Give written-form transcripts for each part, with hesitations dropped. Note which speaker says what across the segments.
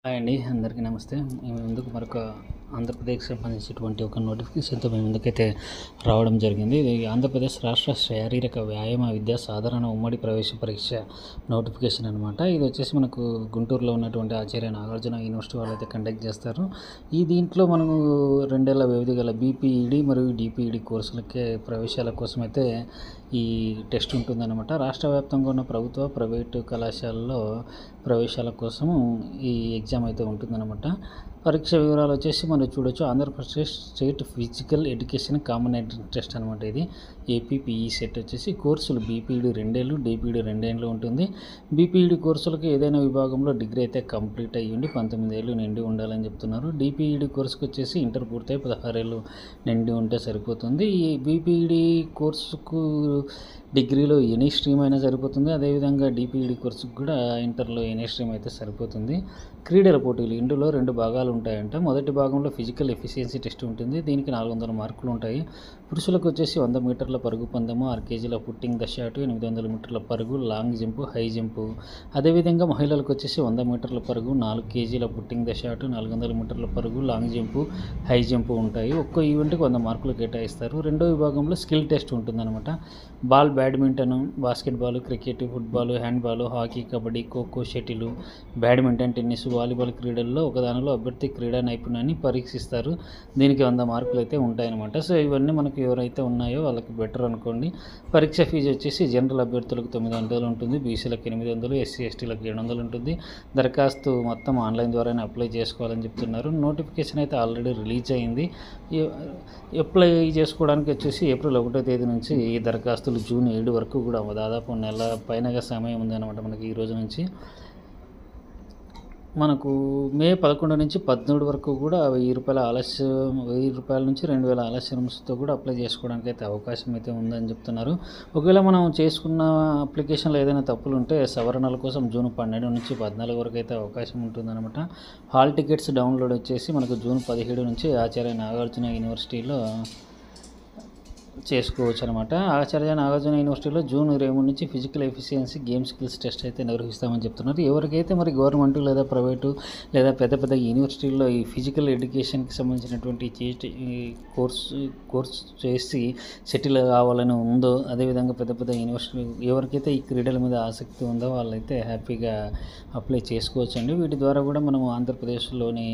Speaker 1: Hi అండి. అందరికీ నమస్తే. మేము ముందుకు మరొక ఆంధ్రప్రదేశ్‌కి సంబంధించినటువంటి ఒక నోటిఫికేషన్‌తో మేము ముందుకైతే రావడం జరిగింది. ఇది ఆంధ్రప్రదేశ్ రాష్ట్ర శారీరక వ్యాయామ విద్యా సాధారణ ఉమ్మడి ప్రవేశ పరీక్ష నోటిఫికేషన్ అనమాట. ఇది వచ్చేసి మనకు గుంటూరులో ఉన్నటువంటి ఆచార్య నాగార్జున యూనివర్సిటీ వాళ్ళైతే కండక్ట్ చేస్తారు. దీంట్లో మనము 2 ఏళ్ల వ్యవధి గల బీపీఈడీ మరియు డీపీఈడీ కోర్సులకే ప్రవేశాల కోసమైతే ఈ టెస్ట్ ఉంటుందన్నమాట. రాష్ట్ర వ్యాప్తంగా ఉన్న ప్రభుత్వ, ప్రైవేటు కళాశాలల్లో ప్రవేశాల కోసము ఈ ఎగ్జామ్ అయితే ఉంటుందన్నమాట. పరీక్ష వివరాలు వచ్చేసి మనం చూడొచ్చు. Andhra Pradesh state physical education common entrance test అనమాట. ఇది ఏపీపీఈ సెట్ వచ్చేసి కోర్సులు బీపీఈడీ 2 ఏళ్ళు, డీపీఈడీ 2 ఏళ్ళు ఉంటుంది. బీపీఈడీ కోర్సులకు ఏదైనా విభాగంలో డిగ్రీ అయితే కంప్లీట్ అయ్యి ఉండి 19 ఏళ్ళు నిండి ఉండాలని చెప్తున్నారు. డీపీఈడీ కోర్సుకు వచ్చేసి ఇంటర్ పూర్తయి 16 ఏళ్ళు నిండి ఉంటే సరిపోతుంది. ఈ బీపీఈడీ కోర్సుకు డిగ్రీలో ఎనీ స్ట్రీమ్ అయినా సరిపోతుంది. అదేవిధంగా డీపీఈడీ కోర్సుకు కూడా ఇంటర్లో ఎనీ స్ట్రీమ్ అయితే సరిపోతుంది. క్రీడల పోటీలు ఇందులో 2 భాగాలు ఉంటాయంట. మొదటి భాగంలో ఫిజికల్ ఎఫిషియన్సీ టెస్ట్ ఉంటుంది. దీనికి 400 మార్కులు ఉంటాయి. పురుషులకు వచ్చేసి 100 మీటర్ల పరుగు పందెము, 6 కేజీల పుట్టింగ్ ద షాట్, 800 మీటర్ల పరుగు, లాంగ్ జంపు, హై జంపు. అదేవిధంగా మహిళలకు వచ్చేసి 100 మీటర్ల పరుగు, 4 కేజీల పుట్టింగ్ ద షాట్, 400 మీటర్ల పరుగు, లాంగ్ జంపు, హై జంపు ఉంటాయి. ఒక్కో ఈవెంట్కి 100 మార్కులు కేటాయిస్తారు. రెండో విభాగంలో స్కిల్ టెస్ట్ ఉంటుందన్నమాట. Ball, badminton, basketball, cricket, football, handball, hockey, kabaddi, kho kho, shuttle, badminton, tennis, volleyball క్రీడల్లో ఒకదానిలో అభ్యర్థి క్రీడా నైపుణ్యాన్ని పరీక్షిస్తారు. దీనికి 100 మార్కులు అయితే ఉంటాయన్నమాట. సో ఇవన్నీ మనకు ఎవరైతే ఉన్నాయో వాళ్ళకి బెటర్ అనుకోండి. పరీక్ష ఫీజు వచ్చేసి జనరల్ అభ్యర్థులకు 900 ఉంటుంది, బీసీలకు 800, ఎస్సీ ఎస్టీలకు 700 ఉంటుంది. దరఖాస్తు మొత్తం ఆన్లైన్ ద్వారానే అప్లై చేసుకోవాలని చెప్తున్నారు. నోటిఫికేషన్ అయితే ఆల్రెడీ రిలీజ్ అయింది. అప్లై చేసుకోవడానికి వచ్చేసి ఏప్రిల్ 1వ తేదీ నుంచి ఈ దరఖాస్తులు జూన్ 7 వరకు కూడా దాదాపు నెల పైనగా సమయం ఉందన్నమాట మనకి ఈ రోజు నుంచి. మనకు మే 11 నుంచి 13 వరకు కూడా ₹1000 నుంచి 2000 ఆలస్యంతో కూడా అప్లై చేసుకోవడానికి అయితే అవకాశం అయితే ఉందని చెప్తున్నారు. ఒకవేళ మనం చేసుకున్న అప్లికేషన్లో ఏదైనా తప్పులు ఉంటే సవరణల కోసం జూన్ 12 నుంచి 14 వరకు అయితే అవకాశం ఉంటుందన్నమాట. హాల్ టికెట్స్ డౌన్లోడ్ వచ్చేసి మనకు జూన్ 17 నుంచి ఆచార్య నాగార్జున యూనివర్సిటీలో చేసుకోవచ్చు అనమాట. ఆచార్య నాగార్జున యూనివర్సిటీలో జూన్ 23 నుంచి physical efficiency game skills test అయితే నిర్వహిస్తామని చెప్తున్నారు. ఎవరికైతే మరి గవర్నమెంట్ లేదా ప్రైవేటు లేదా పెద్ద పెద్ద యూనివర్సిటీల్లో ఈ ఫిజికల్ ఎడ్యుకేషన్కి సంబంధించినటువంటి కోర్స్ చేసి సెటిల్ కావాలని ఉందో, అదేవిధంగా పెద్ద పెద్ద యూనివర్సిటీ ఎవరికైతే ఈ క్రీడల మీద ఆసక్తి ఉందో వాళ్ళైతే హ్యాపీగా అప్లై చేసుకోవచ్చండి. వీటి ద్వారా కూడా మనం ఆంధ్రప్రదేశ్లోని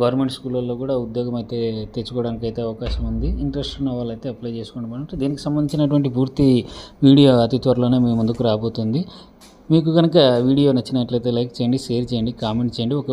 Speaker 1: గవర్నమెంట్ స్కూళ్ళల్లో కూడా ఉద్యోగం అయితే తెచ్చుకోవడానికి అయితే అవకాశం ఉంది. ఇంట్రెస్ట్ ఉన్న వాళ్ళైతే అప్లై చేసుకోండి. దీనికి సంబంధించినటువంటి పూర్తి వీడియో అతి త్వరలోనే మీ ముందుకు రాబోతుంది. మీకు కనుక వీడియో నచ్చినట్లయితే లైక్ చేయండి, షేర్ చేయండి, కామెంట్ చేయండి.